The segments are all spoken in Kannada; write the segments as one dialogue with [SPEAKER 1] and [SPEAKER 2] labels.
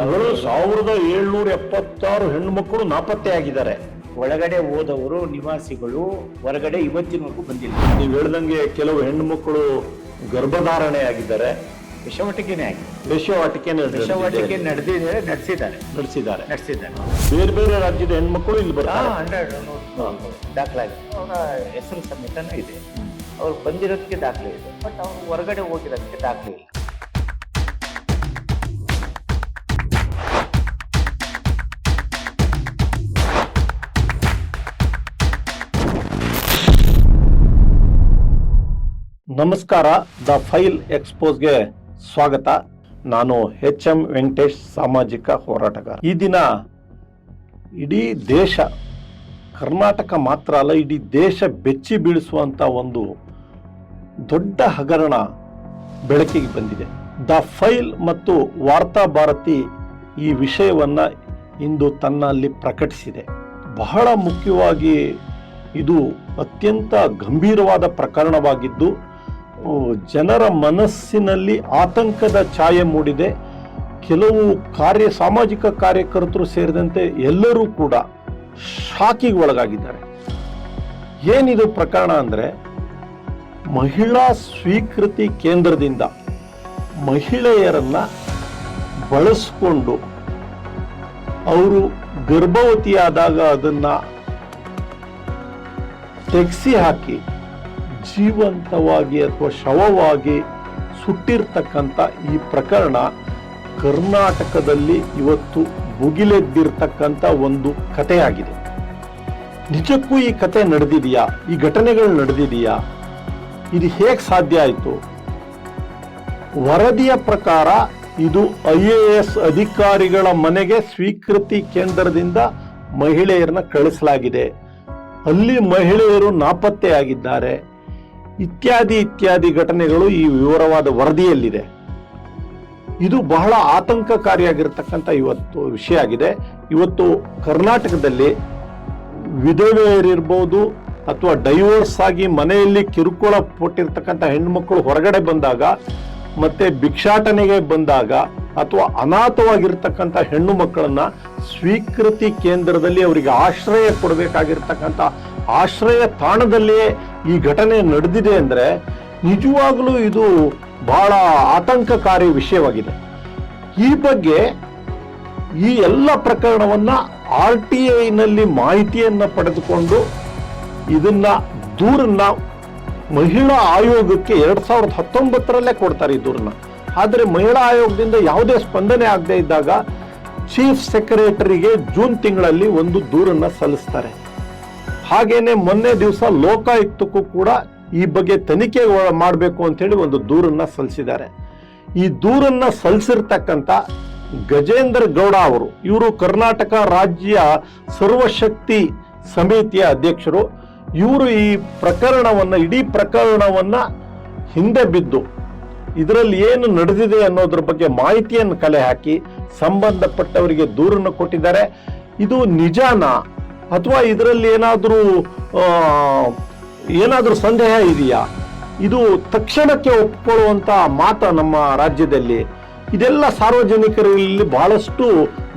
[SPEAKER 1] ಅವರು 1776 ಹೆಣ್ಣು ಮಕ್ಕಳು ನಾಪತ್ತೆಯಾಗಿದ್ದಾರೆ.
[SPEAKER 2] ಒಳಗಡೆ ಹೋದವರು ನಿವಾಸಿಗಳು ಹೊರಗಡೆ ಇವತ್ತಿನವರೆಗೂ ಬಂದಿಲ್ಲ.
[SPEAKER 1] ನೀವು ಹೇಳ್ದಂಗೆ ಕೆಲವು ಹೆಣ್ಣು ಮಕ್ಕಳು ಗರ್ಭಧಾರಣೆ ಆಗಿದ್ದಾರೆ,
[SPEAKER 2] ವಿಷವಟಿಕೆನೇ ಆಗಿದೆ.
[SPEAKER 1] ವಿಷವಾಟಿಕೆ
[SPEAKER 2] ನಡೆಸಿದ್ದಾರೆ.
[SPEAKER 1] ಬೇರೆ ಬೇರೆ ರಾಜ್ಯದ ಹೆಣ್ಮಕ್ಳು ಇಲ್ಲಿ ಬರ್ತಾರೆ.
[SPEAKER 2] 100 ದಾಖಲಾಗಿದೆ. ಅವರ ಹೆಸರು ಸಮೇತನೂ ಇದೆ. ಅವ್ರು ಬಂದಿರೋದಕ್ಕೆ ದಾಖಲೆ ಇದೆ, ಬಟ್ ಅವ್ರು ಹೊರಗಡೆ ಹೋಗಿರೋದಕ್ಕೆ ದಾಖಲೆ ಇಲ್ಲ.
[SPEAKER 1] ನಮಸ್ಕಾರ, ದ ಫೈಲ್ ಎಕ್ಸ್ಪೋಸ್ಗೆ ಸ್ವಾಗತ. ನಾನು HM ವೆಂಕಟೇಶ್, ಸಾಮಾಜಿಕ ಹೋರಾಟಗಾರ. ಈ ದಿನ ಇಡೀ ದೇಶ, ಕರ್ನಾಟಕ ಮಾತ್ರ ಅಲ್ಲ, ಇಡೀ ದೇಶ ಬೆಚ್ಚಿ ಬೀಳಿಸುವಂತ ಒಂದು ದೊಡ್ಡ ಹಗರಣ ಬೆಳಕಿಗೆ ಬಂದಿದೆ. ದ ಫೈಲ್ ಮತ್ತು ವಾರ್ತಾ ಭಾರತಿ ಈ ವಿಷಯವನ್ನ ಇಂದು ತನ್ನಲ್ಲಿ ಪ್ರಕಟಿಸಿದೆ. ಬಹಳ ಮುಖ್ಯವಾಗಿ ಇದು ಅತ್ಯಂತ ಗಂಭೀರವಾದ ಪ್ರಕರಣವಾಗಿದ್ದು ಜನರ ಮನಸ್ಸಿನಲ್ಲಿ ಆತಂಕದ ಛಾಯೆ ಮೂಡಿದೆ. ಕೆಲವು ಸಾಮಾಜಿಕ ಕಾರ್ಯಕರ್ತರು ಸೇರಿದಂತೆ ಎಲ್ಲರೂ ಕೂಡ ಶಾಕಿಗೆ ಒಳಗಾಗಿದ್ದಾರೆ. ಏನಿದು ಪ್ರಕರಣ ಅಂದರೆ, ಮಹಿಳಾ ಸ್ವೀಕೃತಿ ಕೇಂದ್ರದಿಂದ ಮಹಿಳೆಯರನ್ನ ಬಳಸಿಕೊಂಡು ಅವರು ಗರ್ಭವತಿಯಾದಾಗ ಅದನ್ನ ತೆಗೆಸಿ ಹಾಕಿ ಜೀವಂತವಾಗಿ ಅಥವಾ ಶವವಾಗಿ ಸುಟ್ಟಿರ್ತಕ್ಕಂಥ ಈ ಪ್ರಕರಣ ಕರ್ನಾಟಕದಲ್ಲಿ ಇವತ್ತು ಭುಗಿಲೆದ್ದಿರ್ತಕ್ಕಂಥ ಒಂದು ಕಥೆಯಾಗಿದೆ. ನಿಜಕ್ಕೂ ಈ ಕತೆ ನಡೆದಿದೆಯಾ? ಈ ಘಟನೆಗಳು ನಡೆದಿದೆಯಾ? ಇದು ಹೇಗೆ ಸಾಧ್ಯ ಆಯಿತು? ವರದಿಯ ಪ್ರಕಾರ ಇದು IAS ಅಧಿಕಾರಿಗಳ ಮನೆಗೆ ಸ್ವೀಕೃತಿ ಕೇಂದ್ರದಿಂದ ಮಹಿಳೆಯರನ್ನ ಕಳಿಸಲಾಗಿದೆ. ಅಲ್ಲಿ ಮಹಿಳೆಯರು ನಾಪತ್ತೆಯಾಗಿದ್ದಾರೆ. ಇತ್ಯಾದಿ ಘಟನೆಗಳು ಈ ವಿವರವಾದ ವರದಿಯಲ್ಲಿದೆ. ಇದು ಬಹಳ ಆತಂಕಕಾರಿಯಾಗಿರ್ತಕ್ಕಂಥ ಇವತ್ತು ವಿಷಯ ಆಗಿದೆ. ಇವತ್ತು ಕರ್ನಾಟಕದಲ್ಲಿ ವಿಧವೆಯರಿರ್ಬೋದು ಅಥವಾ ಡೈವೋರ್ಸ್ ಆಗಿ ಮನೆಯಲ್ಲಿ ಕಿರುಕುಳ ಕೊಟ್ಟಿರ್ತಕ್ಕಂಥ ಹೆಣ್ಮಕ್ಳು ಹೊರಗಡೆ ಬಂದಾಗ, ಮತ್ತೆ ಭಿಕ್ಷಾಟನೆಗೆ ಬಂದಾಗ ಅಥವಾ ಅನಾಥವಾಗಿರ್ತಕ್ಕಂಥ ಹೆಣ್ಣು ಮಕ್ಕಳನ್ನ ಸ್ವೀಕೃತಿ ಕೇಂದ್ರದಲ್ಲಿ ಅವರಿಗೆ ಆಶ್ರಯ ಕೊಡಬೇಕಾಗಿರ್ತಕ್ಕಂಥ ಆಶ್ರಯ ತಾಣದಲ್ಲಿಯೇ ಈ ಘಟನೆ ನಡೆದಿದೆ ಅಂದರೆ ನಿಜವಾಗಲೂ ಇದು ಬಹಳ ಆತಂಕಕಾರಿ ವಿಷಯವಾಗಿದೆ. ಈ ಬಗ್ಗೆ ಈ ಎಲ್ಲ ಪ್ರಕರಣವನ್ನ RTI ನಲ್ಲಿ ಮಾಹಿತಿಯನ್ನ ಪಡೆದುಕೊಂಡು ಇದನ್ನ ದೂರನ್ನ ಮಹಿಳಾ ಆಯೋಗಕ್ಕೆ 2019ರಲ್ಲೇ ಕೊಡ್ತಾರೆ ಈ ದೂರನ್ನ. ಆದರೆ ಮಹಿಳಾ ಆಯೋಗದಿಂದ ಯಾವುದೇ ಸ್ಪಂದನೆ ಆಗದೆ ಇದ್ದಾಗ ಚೀಫ್ ಸೆಕ್ರೆಟರಿಗೆ ಜೂನ್ ತಿಂಗಳಲ್ಲಿ ಒಂದು ದೂರನ್ನ ಸಲ್ಲಿಸ್ತಾರೆ. ಹಾಗೇನೆ ಮೊನ್ನೆ ದಿವಸ ಲೋಕಾಯುಕ್ತಕ್ಕೂ ಕೂಡ ಈ ಬಗ್ಗೆ ತನಿಖೆ ಮಾಡಬೇಕು ಅಂತೇಳಿ ಒಂದು ದೂರನ್ನ ಸಲ್ಲಿಸಿದ್ದಾರೆ. ಈ ದೂರನ್ನ ಸಲ್ಲಿಸಿರ್ತಕ್ಕಂಥ ಗಜೇಂದ್ರ ಗೌಡ ಅವರು, ಇವರು ಕರ್ನಾಟಕ ರಾಜ್ಯ ಸರ್ವಶಕ್ತಿ ಸಮಿತಿಯ ಅಧ್ಯಕ್ಷರು. ಇವರು ಈ ಇಡೀ ಪ್ರಕರಣವನ್ನ ಹಿಂದೆ ಬಿದ್ದು ಇದರಲ್ಲಿ ಏನು ನಡೆದಿದೆ ಅನ್ನೋದ್ರ ಬಗ್ಗೆ ಮಾಹಿತಿಯನ್ನು ಕಲೆ ಹಾಕಿ ಸಂಬಂಧಪಟ್ಟವರಿಗೆ ದೂರನ್ನು ಕೊಟ್ಟಿದ್ದಾರೆ. ಇದು ನಿಜಾನಾ ಅಥವಾ ಇದರಲ್ಲಿ ಏನಾದರೂ ಸಂದೇಹ ಇದೆಯಾ? ಇದು ತಕ್ಷಣಕ್ಕೆ ಒಪ್ಪಿಕೊಳ್ಳುವಂತ ಮಾತ ನಮ್ಮ ರಾಜ್ಯದಲ್ಲಿ. ಇದೆಲ್ಲ ಸಾರ್ವಜನಿಕರಲ್ಲಿ ಬಹಳಷ್ಟು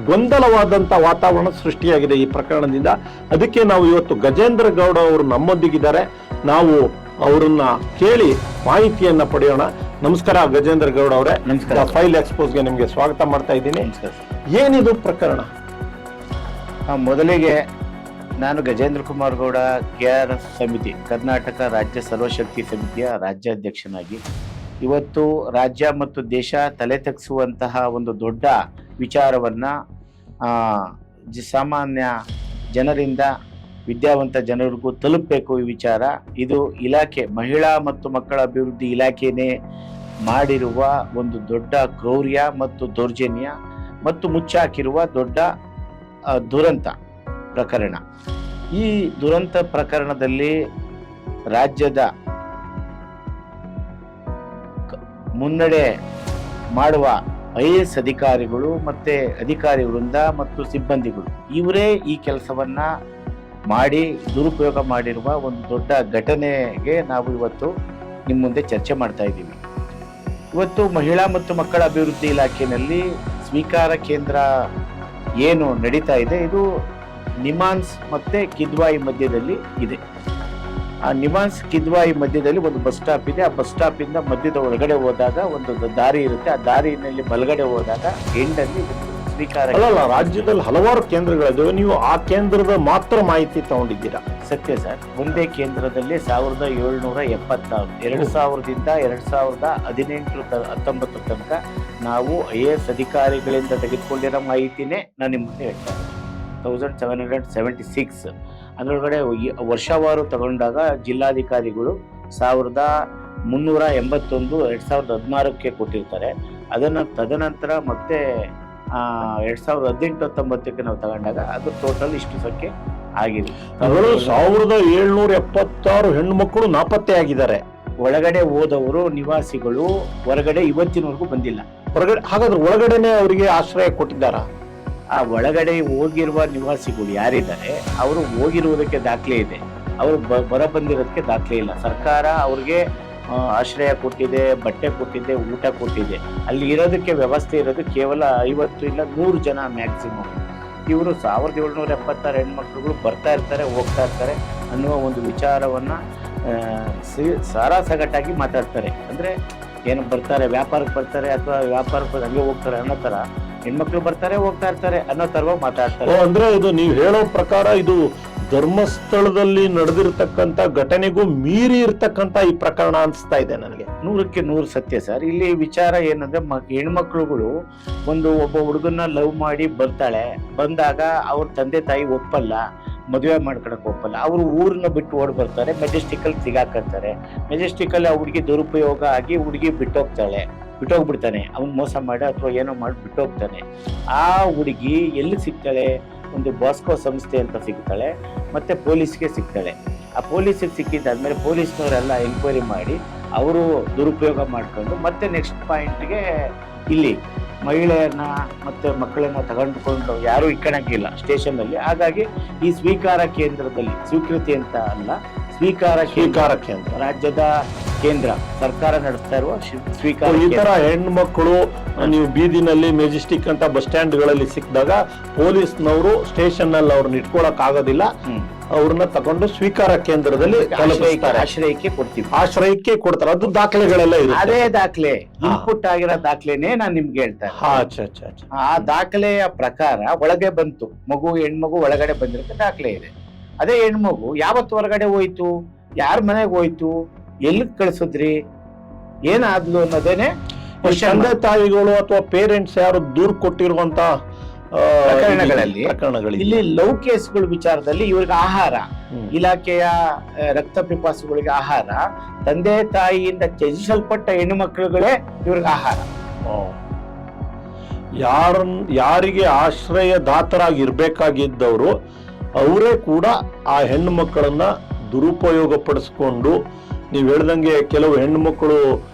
[SPEAKER 1] ಗೊಂದಲವಾದಂಥ ವಾತಾವರಣ ಸೃಷ್ಟಿಯಾಗಿದೆ ಈ ಪ್ರಕರಣದಿಂದ. ಅದಕ್ಕೆ ನಾವು ಇವತ್ತು ಗಜೇಂದ್ರ ಗೌಡ ಅವರು ನಮ್ಮೊಂದಿಗಿದ್ದಾರೆ. ನಾವು ಅವರನ್ನ ಕೇಳಿ ಮಾಹಿತಿಯನ್ನ ಪಡೆಯೋಣ. ನಮಸ್ಕಾರ ಗಜೇಂದ್ರ ಗೌಡ ಅವರೇ.
[SPEAKER 2] ನಮಸ್ಕಾರ.
[SPEAKER 1] ಫೈಲ್ ಎಕ್ಸ್ಪೋಸ್ಗೆ ನಿಮಗೆ ಸ್ವಾಗತ ಮಾಡ್ತಾ ಇದ್ದೀನಿ. ಏನಿದು ಪ್ರಕರಣ?
[SPEAKER 2] ಮೊದಲಿಗೆ ನಾನು ಗಜೇಂದ್ರ ಕುಮಾರ್ ಗೌಡ, KRS ಸಮಿತಿ, ಕರ್ನಾಟಕ ರಾಜ್ಯ ಸರ್ವಶಕ್ತಿ ಸಮಿತಿಯ ರಾಜ್ಯಾಧ್ಯಕ್ಷನಾಗಿ ಇವತ್ತು ರಾಜ್ಯ ಮತ್ತು ದೇಶ ತಲೆ ತಗ್ಗಿಸುವಂತಹ ಒಂದು ದೊಡ್ಡ ವಿಚಾರವನ್ನ ಸಾಮಾನ್ಯ ಜನರಿಂದ ವಿದ್ಯಾವಂತ ಜನರಿಗೂ ತಲುಪಬೇಕು. ಈ ವಿಚಾರ ಇದು ಇಲಾಖೆ, ಮಹಿಳಾ ಮತ್ತು ಮಕ್ಕಳ ಅಭಿವೃದ್ಧಿ ಇಲಾಖೆನೇ ಮಾಡಿರುವ ಒಂದು ದೊಡ್ಡ ಕ್ರೌರ್ಯ ಮತ್ತು ದೌರ್ಜನ್ಯ ಮತ್ತು ಮುಚ್ಚಾಕಿರುವ ದೊಡ್ಡ ದುರಂತ ಪ್ರಕರಣ. ಈ ದುರಂತ ಪ್ರಕರಣದಲ್ಲಿ ರಾಜ್ಯದ ಮುನ್ನಡೆ ಮಾಡುವ IAS ಅಧಿಕಾರಿಗಳು ಮತ್ತೆ ಅಧಿಕಾರಿ ವೃಂದ ಮತ್ತು ಸಿಬ್ಬಂದಿಗಳು ಇವರೇ ಈ ಕೆಲಸವನ್ನ ಮಾಡಿ ದುರುಪಯೋಗ ಮಾಡಿರುವ ಒಂದು ದೊಡ್ಡ ಘಟನೆಗೆ ನಾವು ಇವತ್ತು ನಿಮ್ಮ ಮುಂದೆ ಚರ್ಚೆ ಮಾಡ್ತಾ ಇದ್ದೀವಿ. ಇವತ್ತು ಮಹಿಳಾ ಮತ್ತು ಮಕ್ಕಳ ಅಭಿವೃದ್ಧಿ ಇಲಾಖೆಯಲ್ಲಿ ಸ್ವೀಕಾರ ಕೇಂದ್ರ ಏನು ನಡೀತಾ ಇದೆ ಇದು ನಿಮಾನ್ಸ್ ಮತ್ತೆ ಕಿದ್ವಾಯಿ ಮಧ್ಯದಲ್ಲಿ ಇದೆ. ಆ ನಿಮಾನ್ಸ್ ಕಿದ್ವಾಯಿ ಮಧ್ಯದಲ್ಲಿ ಒಂದು ಬಸ್ ಸ್ಟಾಪ್ ಇದೆ. ಆ ಬಸ್ ಸ್ಟಾಪ್ ಇಂದ ಮಧ್ಯದ ಒಳಗಡೆ ಹೋದಾಗ ಒಂದು ದಾರಿ ಇರುತ್ತೆ. ಆ ದಾರಿನಲ್ಲಿ ಬಲಗಡೆ ಹೋದಾಗ ಎಂಡಲ್ಲಿ ಸ್ವೀಕಾರ
[SPEAKER 1] ಅಲ್ಲ, ರಾಜ್ಯದಲ್ಲಿ ಹಲವಾರು ಕೇಂದ್ರಗಳಿದಾವೆ. ನೀವು ಆ ಕೇಂದ್ರದ ಮಾತ್ರ ಮಾಹಿತಿ ತಗೊಂಡಿದ್ದೀರಾ?
[SPEAKER 2] ಸತ್ಯ ಸರ್, ಒಂದೇ ಕೇಂದ್ರದಲ್ಲಿ 1776 2000ದಿಂದ 2018-19 ತನಕ ನಾವು IAS ಅಧಿಕಾರಿಗಳಿಂದ ತೆಗೆದುಕೊಂಡಿರೋ ಮಾಹಿತಿನೇ ನಾನು ನಿಮ್ಮನ್ನು ಹೇಳ್ತೇನೆ. 1776 ಅದರೊಳಗಡೆ ವರ್ಷವಾರು ತಗೊಂಡಾಗ ಜಿಲ್ಲಾಧಿಕಾರಿಗಳು 1381 2016ಕ್ಕೆ ಕೊಟ್ಟಿರ್ತಾರೆ. ತದನಂತರ ಮತ್ತೆ 2018-19ಕ್ಕೆ ನಾವು ತಗೊಂಡಾಗ ಅದು ಟೋಟಲ್ ಇಷ್ಟು ಸಂಖ್ಯೆ ಆಗಿದೆ.
[SPEAKER 1] 1776 ಹೆಣ್ಣು ಮಕ್ಕಳು ನಾಪತ್ತೆ ಆಗಿದ್ದಾರೆ.
[SPEAKER 2] ಒಳಗಡೆ ಹೋದವರು ನಿವಾಸಿಗಳು ಹೊರಗಡೆ ಇವತ್ತಿನವರೆಗೂ ಬಂದಿಲ್ಲ.
[SPEAKER 1] ಹಾಗಾದ್ರೆ ಒಳಗಡೆನೆ ಅವರಿಗೆ ಆಶ್ರಯ ಕೊಟ್ಟಿದ್ದಾರಾ?
[SPEAKER 2] ಆ ಒಳಗಡೆ ಹೋಗಿರುವ ನಿವಾಸಿಗಳು ಯಾರಿದ್ದಾರೆ ಅವರು ಹೋಗಿರುವುದಕ್ಕೆ ದಾಖಲೆ ಇದೆ, ಅವರು ಹೊರ ಬಂದಿರೋದಕ್ಕೆ ದಾಖಲೆ ಇಲ್ಲ. ಸರ್ಕಾರ ಅವ್ರಿಗೆ ಆಶ್ರಯ ಕೊಟ್ಟಿದೆ, ಬಟ್ಟೆ ಕೊಟ್ಟಿದೆ, ಊಟ ಕೊಟ್ಟಿದೆ. ಅಲ್ಲಿ ಇರೋದಕ್ಕೆ ವ್ಯವಸ್ಥೆ ಇರೋದು ಕೇವಲ 50 ಇಲ್ಲ 100 ಜನ ಮ್ಯಾಕ್ಸಿಮಮ್. ಇವರು 1776 ಹೆಣ್ಮಕ್ಳುಗಳು ಬರ್ತಾ ಇರ್ತಾರೆ, ಹೋಗ್ತಾ ಇರ್ತಾರೆ ಅನ್ನುವ ಒಂದು ವಿಚಾರವನ್ನ ಸಾರಾಸಗಟ್ಟಾಗಿ ಮಾತಾಡ್ತಾರೆ. ಅಂದ್ರೆ ಏನು ಬರ್ತಾರೆ, ವ್ಯಾಪಾರಕ್ಕೆ ಬರ್ತಾರೆ ಅಥವಾ ವ್ಯಾಪಾರಕ್ಕೆ ಹಂಗೆ ಹೋಗ್ತಾರೆ ಅನ್ನೋ ತರ ಹೆಣ್ಮಕ್ಳು ಬರ್ತಾರೆ ಹೋಗ್ತಾ ಇರ್ತಾರೆ ಅನ್ನೋ ತರವಾಗಿ ಮಾತಾಡ್ತಾರೆ.
[SPEAKER 1] ಅಂದ್ರೆ ಇದು ನೀವು ಹೇಳೋ ಪ್ರಕಾರ ಇದು ಧರ್ಮಸ್ಥಳದಲ್ಲಿ ನಡೆದಿರ್ತಕ್ಕಂಥ ಘಟನೆಗೂ ಮೀರಿ ಇರ್ತಕ್ಕಂಥ ಈ ಪ್ರಕರಣ ಅನಿಸ್ತಾ ಇದೆ ನನಗೆ.
[SPEAKER 2] 100ಕ್ಕೆ 100 ಸತ್ಯ ಸರ್. ಇಲ್ಲಿ ವಿಚಾರ ಏನಂದ್ರೆ ಹೆಣ್ಮಕ್ಳುಗಳು ಒಬ್ಬ ಹುಡುಗನ್ನ ಲವ್ ಮಾಡಿ ಬರ್ತಾಳೆ. ಬಂದಾಗ ಅವ್ರ ತಂದೆ ತಾಯಿ ಒಪ್ಪಲ್ಲ, ಮದುವೆ ಮಾಡ್ಕೊಳಕ್ ಒಪ್ಪಲ್ಲ. ಅವ್ರು ಊರನ್ನ ಬಿಟ್ಟು ಓಡ್ ಬರ್ತಾರೆ, ಮೆಜೆಸ್ಟಿಕಲ್ ಸಿಗಾಕಂತಾರೆ. ಮೆಜೆಸ್ಟಿಕಲ್ ಹುಡುಗಿ ದುರುಪಯೋಗ ಆಗಿ ಹುಡುಗಿ ಬಿಟ್ಟೋಗ್ಬಿಡ್ತಾನೆ. ಅವ್ನು ಮೋಸ ಮಾಡಿ ಅಥವಾ ಏನೋ ಮಾಡಿ ಬಿಟ್ಟೋಗ್ತಾನೆ. ಆ ಹುಡುಗಿ ಎಲ್ಲಿ ಸಿಗ್ತಾಳೆ? ಒಂದು ಬಾಸ್ಕೋ ಸಂಸ್ಥೆ ಅಂತ ಸಿಗ್ತಾಳೆ, ಮತ್ತೆ ಪೊಲೀಸ್ಗೆ ಸಿಗ್ತಾಳೆ. ಆ ಪೊಲೀಸಿಗೆ ಸಿಕ್ಕಿದ್ದಾದ್ಮೇಲೆ ಪೊಲೀಸ್ನವರೆಲ್ಲ ಎಂಕ್ವೈರಿ ಮಾಡಿ ಅವರು ದುರುಪಯೋಗ ಮಾಡ್ಕೊಂಡು ಮತ್ತೆ ನೆಕ್ಸ್ಟ್ ಪಾಯಿಂಟ್ಗೆ ಇಲ್ಲಿ ಮಹಿಳೆಯರನ್ನ ಮತ್ತೆ ಮಕ್ಕಳನ್ನ ತಗೊಂಡ್ಕೊಂಡು ಯಾರು ಇಕ್ಕಣಕ್ಕಿಲ್ಲ ಸ್ಟೇಷನ್ ಅಲ್ಲಿ. ಹಾಗಾಗಿ ಈ ಸ್ವೀಕಾರ ಕೇಂದ್ರದಲ್ಲಿ, ಸ್ವೀಕೃತಿ ಅಂತ ಅಲ್ಲ, ಸ್ವೀಕಾರ ಕೇಂದ್ರ ರಾಜ್ಯದ ಕೇಂದ್ರ ಸರ್ಕಾರ ನಡೆಸ್ತಾ ಇರುವ ಸ್ವೀಕಾರ.
[SPEAKER 1] ಈ ತರ ಹೆಣ್ಣು ಮಕ್ಕಳು ನೀವು ಬೀದಿನಲ್ಲಿ ಮೆಜೆಸ್ಟಿಕ್ ಅಂತ ಬಸ್ ಸ್ಟ್ಯಾಂಡ್ ಗಳಲ್ಲಿ ಸಿಕ್ಕಿದಾಗ ಪೊಲೀಸ್ನವರು ಸ್ಟೇಷನ್ ನಲ್ಲಿ ಅವ್ರನ್ನ ಇಟ್ಕೊಳಕ್ ಆಗೋದಿಲ್ಲ, ಅವ್ರನ್ನ ತಗೊಂಡು ಸ್ವೀಕಾರ ಕೇಂದ್ರದಲ್ಲಿ ಆಶ್ರಯಕ್ಕೆ ಕೊಡ್ತಾರೆ. ಅದು ದಾಖಲೆಗಳೆಲ್ಲ ಇದೆ.
[SPEAKER 2] ಅದೇ ದಾಖಲೆ ಇನ್ಪುಟ್ ಆಗಿರೋ ದಾಖಲೆನೇ ನಾನು ನಿಮ್ಗೆ ಹೇಳ್ತಾ ಇದ್ದೀನಿ. ಆ ದಾಖಲೆಯ ಪ್ರಕಾರ ಒಳಗೆ ಬಂತು ಮಗು, ಹೆಣ್ಮಗು ಒಳಗಡೆ ಬಂದಿರೋಕೆ ದಾಖಲೆ ಇದೆ. ಅದೇ ಹೆಣ್ಮಗು ಯಾವತ್ತು ಹೊರಗಡೆ ಹೋಯ್ತು, ಯಾರ ಮನೆಗೆ ಹೋಯ್ತು, ಎಲ್ಲಿ ಕಳ್ಸಿದ್ರಿ, ಏನಾದ್ಲು ಅನ್ನೋದೇನೆ
[SPEAKER 1] ತಂದೆ ತಾಯಿಗಳು ಅಥವಾ ಪೇರೆಂಟ್ಸ್ ಯಾರು ದೂರು ಕೊಟ್ಟಿರುವಂತ
[SPEAKER 2] ಪ್ರಕರಣಗಳಲ್ಲಿ ಇಲ್ಲಿ ಲವ್ ಕೇಸ್ಗಳ ವಿಚಾರದಲ್ಲಿ ಇವ್ರಿಗೆ ಆಹಾರ, ಇಲಾಖೆಯ ರಕ್ತ ಪಿಪಾಸುಗಳಿಗೆ ಆಹಾರ, ತಂದೆ ತಾಯಿಯಿಂದ ತ್ಯಜಿಸಲ್ಪಟ್ಟ ಹೆಣ್ಣು ಮಕ್ಕಳುಗಳೇ ಇವ್ರಿಗೆ ಆಹಾರ.
[SPEAKER 1] ಯಾರಿಗೆ ಆಶ್ರಯ ದಾತರಾಗಿರ್ಬೇಕಾಗಿದ್ದವರು ಅವರೇ ಕೂಡ ಆ ಹೆಣ್ಣು ಮಕ್ಕಳನ್ನ ದುರುಪಯೋಗ ಪಡಿಸ್ಕೊಂಡು, ನೀವು ಹೇಳ್ದಂಗೆ ಕೆಲವು ಹೆಣ್ಣು ಮಕ್ಕಳು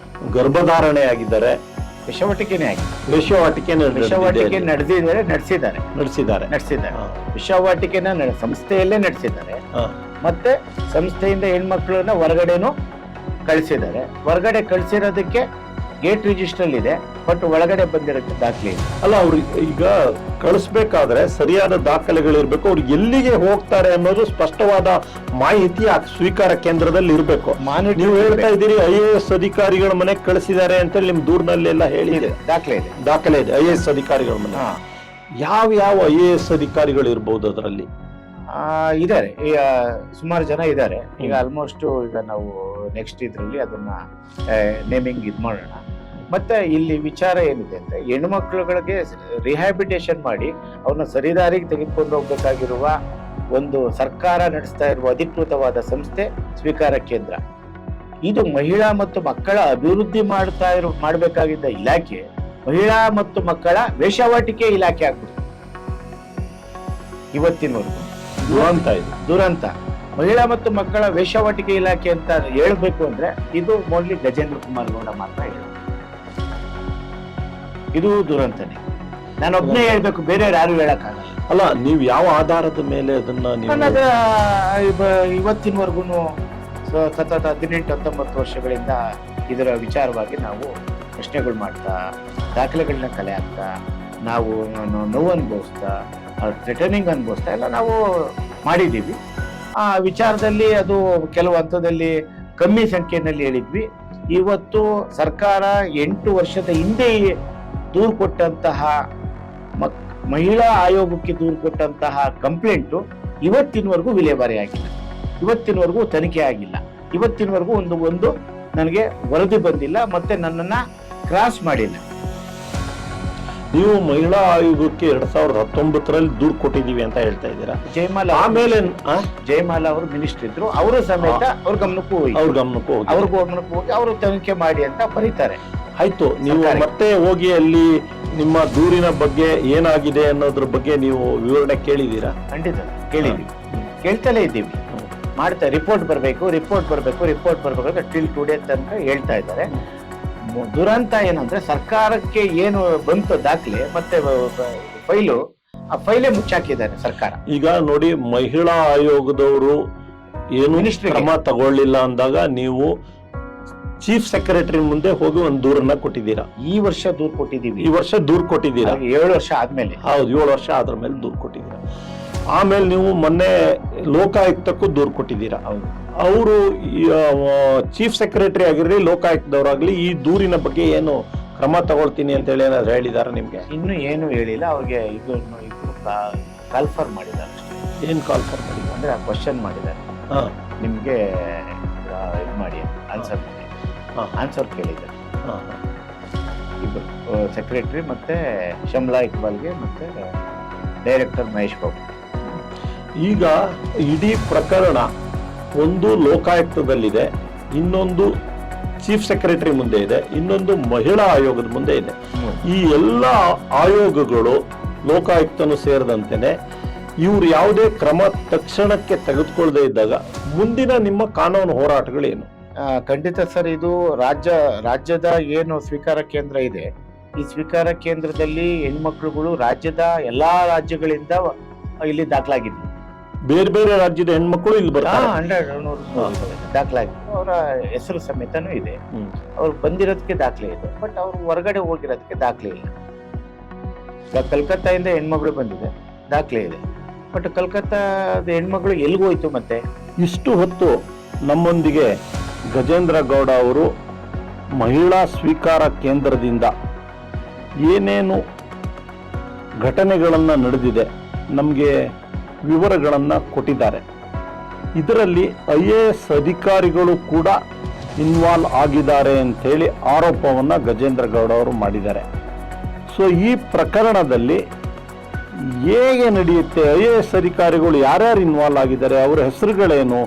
[SPEAKER 1] ಗರ್ಭಧಾರಣೆ ಆಗಿದ್ದಾರೆ,
[SPEAKER 2] ವಿಷವಟಿಕೆನೇ ಆಗಿದೆ,
[SPEAKER 1] ವಿಷವಾಟಿಕೆ
[SPEAKER 2] ನಡೆಸಿದ್ದಾರೆ. ವಿಷವಾಟಿಕೆನ ಸಂಸ್ಥೆಯಲ್ಲೇ ನಡೆಸಿದ್ದಾರೆ. ಮತ್ತೆ ಸಂಸ್ಥೆಯಿಂದ ಹೆಣ್ಮಕ್ಳನ್ನ ಹೊರಗಡೆನೂ ಕಳಿಸಿದ್ದಾರೆ. ಹೊರಗಡೆ ಕಳಿಸಿರೋದಕ್ಕೆ ಗೇಟ್ ರಿಜಿಸ್ಟರ್ ಇದೆ, ಬಟ್ ಒಳಗಡೆ ಬಂದಿರೋಕ್ಕೆ ದಾಖಲೆ ಇದೆ.
[SPEAKER 1] ಅಲ್ಲ, ಅವ್ರು ಈಗ ಕಳಿಸ್ಬೇಕಾದ್ರೆ ಸರಿಯಾದ ದಾಖಲೆಗಳಿರ್ಬೇಕು. ಅವ್ರು ಎಲ್ಲಿಗೆ ಹೋಗ್ತಾರೆ ಅನ್ನೋದು ಸ್ಪಷ್ಟವಾದ ಮಾಹಿತಿ ಆ ಸ್ವೀಕಾರ ಕೇಂದ್ರದಲ್ಲಿ ಇರ್ಬೇಕು. ನೀವು ಹೇಳ್ತಾ ಇದ್ದೀರಿ IAS ಅಧಿಕಾರಿಗಳ ಮನೆಗೆ ಕಳಿಸಿದ್ದಾರೆ ಅಂತ ನಿಮ್ ದೂರಿನಲ್ಲೆಲ್ಲ ಹೇಳಿದೆ, ದಾಖಲೆ ಇದೆ IAS ಅಧಿಕಾರಿಗಳ ಮನೆ. ಯಾವ IAS ಅಧಿಕಾರಿಗಳು ಇರ್ಬೋದು ಅದರಲ್ಲಿ?
[SPEAKER 2] ಇದಾರೆ, ಈಗ ಸುಮಾರು ಜನ ಇದ್ದಾರೆ. ಈಗ ಆಲ್ಮೋಸ್ಟ್ ಈಗ ನಾವು ನೆಕ್ಸ್ಟ್ ಇದ್ರಲ್ಲಿ ಅದನ್ನ ನೇಮಿಂಗ್ ಮಾಡೋಣ. ಮತ್ತೆ ಇಲ್ಲಿ ವಿಚಾರ ಏನಿದೆ ಅಂದ್ರೆ ಹೆಣ್ಮಕ್ಳುಗಳಿಗೆ ರಿಹ್ಯಾಬಿಟೇಷನ್ ಮಾಡಿ ಅವ್ರನ್ನ ಸರಿದಾರಿಗೆ ತೆಗೆದುಕೊಂಡು ಹೋಗ್ಬೇಕಾಗಿರುವ ಒಂದು ಸರ್ಕಾರ ನಡೆಸ್ತಾ ಇರುವ ಅಧಿಕೃತವಾದ ಸಂಸ್ಥೆ ಸ್ವೀಕಾರ ಕೇಂದ್ರ. ಇದು ಮಹಿಳಾ ಮತ್ತು ಮಕ್ಕಳ ಅಭಿವೃದ್ಧಿ ಮಾಡಬೇಕಾಗಿದ್ದ ಇಲಾಖೆ ಮಹಿಳಾ ಮತ್ತು ಮಕ್ಕಳ ವೇಶ್ಯಾವಾಟಿಕೆ ಇಲಾಖೆ ಆಗ್ಬಿಟ್ಟು ಇವತ್ತಿನವರೆಗೂ ದುರಂತ. ಮಹಿಳಾ ಮತ್ತು ಮಕ್ಕಳ ವೇಶ್ಯಾವಾಟಿಕೆ ಇಲಾಖೆ ಅಂತ ಹೇಳ್ಬೇಕು ಅಂದ್ರೆ ಇದು ಮೋನ್ಲಿ ಗಜೇಂದ್ರ ಕುಮಾರ್ ಗೌಡ ಮಾತ್ರ ಹೇಳೋದು. ಇದು ದುರಂತನೇ. ನಾನೊಬ್ನೇ ಹೇಳ್ಬೇಕು, ಬೇರೆ ಯಾರು ಹೇಳಕ್ಕಾಗಲ್ಲ.
[SPEAKER 1] ಅಲ್ಲ, ನೀವು ಯಾವ ಆಧಾರದ ಮೇಲೆ ಅದನ್ನ
[SPEAKER 2] ಇವತ್ತಿನವರೆಗೂ ಸತತ 18-19 ವರ್ಷಗಳಿಂದ ಇದರ ವಿಚಾರವಾಗಿ ನಾವು ಪ್ರಶ್ನೆಗಳು ಮಾಡ್ತಾ, ದಾಖಲೆಗಳನ್ನ ಕಲೆ ಹಾಕ್ತಾ, ನಾವು ನೋವು ಅನುಭವಿಸ್ತಾ ಥ್ರೆಟನಿಂಗ್ ಅನುಭವಿಸ್ತಾ ಎಲ್ಲ ನಾವು ಮಾಡಿದ್ದೀವಿ. ಆ ವಿಚಾರದಲ್ಲಿ ಅದು ಕೆಲವು ಹಂತದಲ್ಲಿ ಕಮ್ಮಿ ಸಂಖ್ಯೆಯಲ್ಲಿ ಹೇಳಿದ್ವಿ. ಇವತ್ತು ಸರ್ಕಾರ 8 ವರ್ಷದ ಹಿಂದೆ ದೂರು ಕೊಟ್ಟಂತಹ ಮಹಿಳಾ ಆಯೋಗಕ್ಕೆ ದೂರು ಕೊಟ್ಟಂತಹ ಕಂಪ್ಲೇಂಟು ಇವತ್ತಿನವರೆಗೂ ವಿಲೇವಾರಿ ಆಗಿಲ್ಲ, ಇವತ್ತಿನವರೆಗೂ ತನಿಖೆ ಆಗಿಲ್ಲ, ಇವತ್ತಿನವರೆಗೂ ಒಂದು ನನಗೆ ವರದಿ ಬಂದಿಲ್ಲ, ಮತ್ತೆ ನನ್ನನ್ನ ಕ್ರಾಸ್ ಮಾಡಿಲ್ಲ.
[SPEAKER 1] ನೀವು ಮಹಿಳಾ ಆಯೋಗಕ್ಕೆ 2019ರಲ್ಲಿ ದೂರು ಕೊಟ್ಟಿದ್ದೀವಿ ಅಂತ ಹೇಳ್ತಾ ಇದ್ದೀರಾ. ಆಮೇಲೆ
[SPEAKER 2] ಜಯಮಾಲಾ ಅವರು ಮಿನಿಸ್ಟರ್ ಇದ್ರು, ಅವರು ಸಮೇತ ಅವ್ರ ಗಮನಕ್ಕೂ ಹೋಗಿ ಅವರು ತನಿಖೆ ಮಾಡಿ ಅಂತ ಬರೀತಾರೆ.
[SPEAKER 1] ಆಯ್ತು, ನೀವು ಮತ್ತೆ ಹೋಗಿ ಅಲ್ಲಿ ನಿಮ್ಮ ದೂರಿನ ಬಗ್ಗೆ ಏನಾಗಿದೆ ಅನ್ನೋದ್ರ ಬಗ್ಗೆ ನೀವು ವಿವರಣೆ ಕೇಳಿದೀರಾ?
[SPEAKER 2] ಖಂಡಿತ ಕೇಳಿದೀವಿ, ಕೇಳ್ತಲೇ ಇದ್ದೀವಿ. ಮಾಡ್ತಾ ರಿಪೋರ್ಟ್ ಬರಬೇಕು ಅಂತ ಟಿಲ್ ಟುಡೇ ತನಕ ಹೇಳ್ತಾ ಇದ್ದಾರೆ. ದುರಂತ ಏನಂದ್ರೆ ಸರ್ಕಾರಕ್ಕೆ ಏನು ಬಂತು ದಾಖಲೆ ಮತ್ತೆ ಫೈಲು, ಆ ಫೈಲೇ ಮುಚ್ಚಾಕಿದ್ದಾರೆ ಸರ್ಕಾರ. ಈಗ
[SPEAKER 1] ನೋಡಿ, ಮಹಿಳಾ ಆಯೋಗದವರು ಏನು ಕ್ರಮ ತಗೊಳ್ಳಿಲ್ಲ ಅಂದಾಗ ನೀವು ಚೀಫ್ ಸೆಕ್ರೆಟರಿ ಮುಂದೆ ಹೋಗಿ ಒಂದು ದೂರನ್ನ ಕೊಟ್ಟಿದ್ದೀರಾ.
[SPEAKER 2] ಈ ವರ್ಷ ದೂರು ಕೊಟ್ಟಿದ್ದೀವಿ.
[SPEAKER 1] ಈ ವರ್ಷ ದೂರು ಕೊಟ್ಟಿದ್ದೀರಾ?
[SPEAKER 2] 7 ವರ್ಷ ಆದ್ಮೇಲೆ.
[SPEAKER 1] ಹೌದು, 7 ವರ್ಷ ಆದ್ರ ಮೇಲೆ ದೂರು ಕೊಟ್ಟಿದ್ದೀರಾ. ಆಮೇಲೆ ನೀವು ಮೊನ್ನೆ ಲೋಕಾಯುಕ್ತಕ್ಕೂ ದೂರು ಕೊಟ್ಟಿದ್ದೀರಾ. ಅವರು ಚೀಫ್ ಸೆಕ್ರೆಟರಿ ಆಗಿರ್ಲಿ, ಲೋಕಾಯುಕ್ತದವರಾಗ್ಲಿ ಈ ದೂರಿನ ಬಗ್ಗೆ ಏನು ಕ್ರಮ ತಗೊಳ್ತೀನಿ ಅಂತ ಹೇಳಿ ಏನಾದ್ರು ಹೇಳಿದಾರ ನಿಮ್ಗೆ?
[SPEAKER 2] ಇನ್ನು ಏನು ಹೇಳಿಲ್ಲ. ಅವ್ರಿಗೆ ಇದು ಕಾಲ್ಫರ್ ಮಾಡಿದ್ದಾರೆ.
[SPEAKER 1] ಏನ್ ಕಾಲ್ಫರ್ ಮಾಡಿದ್ದಾರೆ
[SPEAKER 2] ಅಂದ್ರೆ ಆ ಕ್ವಶನ್ ಮಾಡಿದ್ದಾರೆ, ನಿಮ್ಗೆ ಇದು ಮಾಡಿ ಆನ್ಸರ್ ಕೇಳಿದ್ದಾರೆ. ಇಬ್ಬರು ಸೆಕ್ರೆಟರಿ ಮತ್ತೆ ಶಮ್ಲಾ ಇಕ್ಬಾಲ್ಗೆ ಮತ್ತೆ ಡೈರೆಕ್ಟರ್ ಮಹೇಶ್ ಬಾಬು.
[SPEAKER 1] ಈಗ ಇಡೀ ಪ್ರಕರಣ ಒಂದು ಲೋಕಾಯುಕ್ತದಲ್ಲಿದೆ, ಇನ್ನೊಂದು ಚೀಫ್ ಸೆಕ್ರೆಟರಿ ಮುಂದೆ ಇದೆ, ಇನ್ನೊಂದು ಮಹಿಳಾ ಆಯೋಗದ ಮುಂದೆ ಇದೆ. ಈ ಎಲ್ಲ ಆಯೋಗಗಳು ಲೋಕಾಯುಕ್ತನು ಸೇರಿದಂತೆನೆ ಇವ್ರು ಯಾವುದೇ ಕ್ರಮ ತಕ್ಷಣಕ್ಕೆ ತೆಗೆದುಕೊಳ್ಳದೆ ಇದ್ದಾಗ ಮುಂದಿನ ನಿಮ್ಮ ಕಾನೂನು ಹೋರಾಟಗಳೇನು?
[SPEAKER 2] ಖಂಡಿತ ಸರ್, ಇದು ರಾಜ್ಯದ ಏನು ಸ್ವೀಕಾರ ಕೇಂದ್ರ ಇದೆ, ಈ ಸ್ವೀಕಾರ ಕೇಂದ್ರದಲ್ಲಿ ಹೆಣ್ಮಕ್ಳುಗಳು ರಾಜ್ಯದ ಎಲ್ಲಾ ರಾಜ್ಯಗಳಿಂದ ಇಲ್ಲಿ ದಾಖಲಾಗಿದ್ವಿ.
[SPEAKER 1] ಬೇರೆ ಬೇರೆ ರಾಜ್ಯದ ಹೆಣ್ಮಕ್ಳು ಇಲ್ಲಿ ಬರ್ತಾರೆ.
[SPEAKER 2] 100 ದಾಖಲಾಗಿದ್ದು ಅವರ ಹೆಸರು ಸಮೇತನೂ ಇದೆ. ಅವ್ರು ಬಂದಿರೋದಕ್ಕೆ ದಾಖಲೆ ಇದೆ, ಬಟ್ ಅವ್ರು ಹೊರಗಡೆ ಹೋಗಿರೋದಕ್ಕೆ ದಾಖಲೆ ಇಲ್ಲ. ಕಲ್ಕತ್ತಾದಿಂದ ಹೆಣ್ಮಗಳು ಬಂದಿದೆ, ದಾಖಲೆ ಇದೆ, ಬಟ್ ಕಲ್ಕತ್ತಾದ ಹೆಣ್ಮಗಳು ಎಲ್ಗೋಯ್ತು? ಮತ್ತೆ
[SPEAKER 1] ಇಷ್ಟು ಹೊತ್ತು ನಮ್ಮೊಂದಿಗೆ ಗಜೇಂದ್ರ ಗೌಡ ಅವರು ಮಹಿಳಾ ಸ್ವೀಕಾರ ಕೇಂದ್ರದಿಂದ ಏನೇನು ಘಟನೆಗಳನ್ನು ನಡೆದಿದೆ ನಮಗೆ ವಿವರಗಳನ್ನು ಕೊಟ್ಟಿದ್ದಾರೆ. ಇದರಲ್ಲಿ IAS ಅಧಿಕಾರಿಗಳು ಕೂಡ ಇನ್ವಾಲ್ವ್ ಆಗಿದ್ದಾರೆ ಅಂತೇಳಿ ಆರೋಪವನ್ನು ಗಜೇಂದ್ರ ಗೌಡ ಅವರು ಮಾಡಿದ್ದಾರೆ. ಸೊ ಈ ಪ್ರಕರಣದಲ್ಲಿ ಹೇಗೆ ನಡೆಯುತ್ತೆ, IAS ಅಧಿಕಾರಿಗಳು ಯಾರ್ಯಾರು ಇನ್ವಾಲ್ವ್ ಆಗಿದ್ದಾರೆ, ಅವರ ಹೆಸರುಗಳೇನು,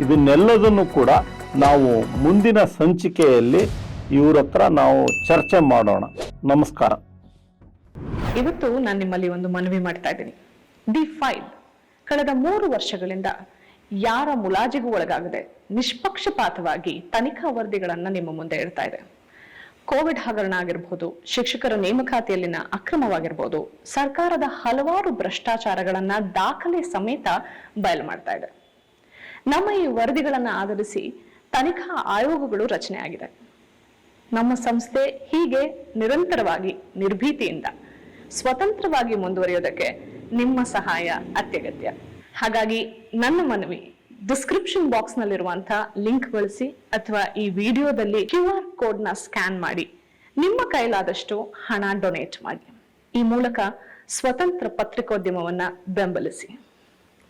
[SPEAKER 1] ಇದನ್ನೆಲ್ಲದನ್ನು ಕೂಡ ನಾವು ಮುಂದಿನ ಸಂಚಿಕೆಯಲ್ಲಿ ಇವ್ರ ಹತ್ರ ನಾವು ಚರ್ಚೆ ಮಾಡೋಣ. ನಮಸ್ಕಾರ.
[SPEAKER 3] ಇವತ್ತು ನಾನು ನಿಮ್ಮಲ್ಲಿ ಒಂದು ಮನವಿ ಮಾಡ್ತಾ ಇದ್ದೀನಿ. ದಿ ಫೈಲ್ ಕಳೆದ 3 ವರ್ಷಗಳಿಂದ ಯಾರ ಮುಲಾಜಿಗೂ ಒಳಗಾಗದೆ ನಿಷ್ಪಕ್ಷಪಾತವಾಗಿ ತನಿಖಾ ವರದಿಗಳನ್ನ ನಿಮ್ಮ ಮುಂದೆ ಇಡ್ತಾ ಇದೆ. ಕೋವಿಡ್ ಹಗರಣ ಆಗಿರ್ಬೋದು, ಶಿಕ್ಷಕರ ನೇಮಕಾತಿಯಲ್ಲಿನ ಅಕ್ರಮವಾಗಿರ್ಬೋದು, ಸರ್ಕಾರದ ಹಲವಾರು ಭ್ರಷ್ಟಾಚಾರಗಳನ್ನ ದಾಖಲೆ ಸಮೇತ ಬಯಲು ಮಾಡ್ತಾ ಇದೆ. ನಮ್ಮ ಈ ವರದಿಗಳನ್ನ ಆಧರಿಸಿ ತನಿಖಾ ಆಯೋಗಗಳು ರಚನೆ ಆಗಿದೆ. ನಮ್ಮ ಸಂಸ್ಥೆ ಹೀಗೆ ನಿರಂತರವಾಗಿ ನಿರ್ಭೀತಿಯಿಂದ ಸ್ವತಂತ್ರವಾಗಿ ಮುಂದುವರಿಯೋದಕ್ಕೆ ನಿಮ್ಮ ಸಹಾಯ ಅತ್ಯಗತ್ಯ. ಹಾಗಾಗಿ ನನ್ನ ಮನವಿ, ಡಿಸ್ಕ್ರಿಪ್ಷನ್ ಬಾಕ್ಸ್ ನಲ್ಲಿರುವಂತಹ ಲಿಂಕ್ ಬಳಸಿ ಅಥವಾ ಈ ವಿಡಿಯೋದಲ್ಲಿ QR ಕೋಡ್ನ ಸ್ಕ್ಯಾನ್ ಮಾಡಿ ನಿಮ್ಮ ಕೈಲಾದಷ್ಟು ಹಣ ಡೊನೇಟ್ ಮಾಡಿ. ಈ ಮೂಲಕ ಸ್ವತಂತ್ರ ಪತ್ರಿಕೋದ್ಯಮವನ್ನ ಬೆಂಬಲಿಸಿ.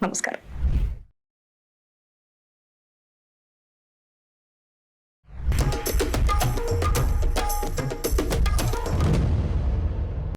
[SPEAKER 3] ನಮಸ್ಕಾರ.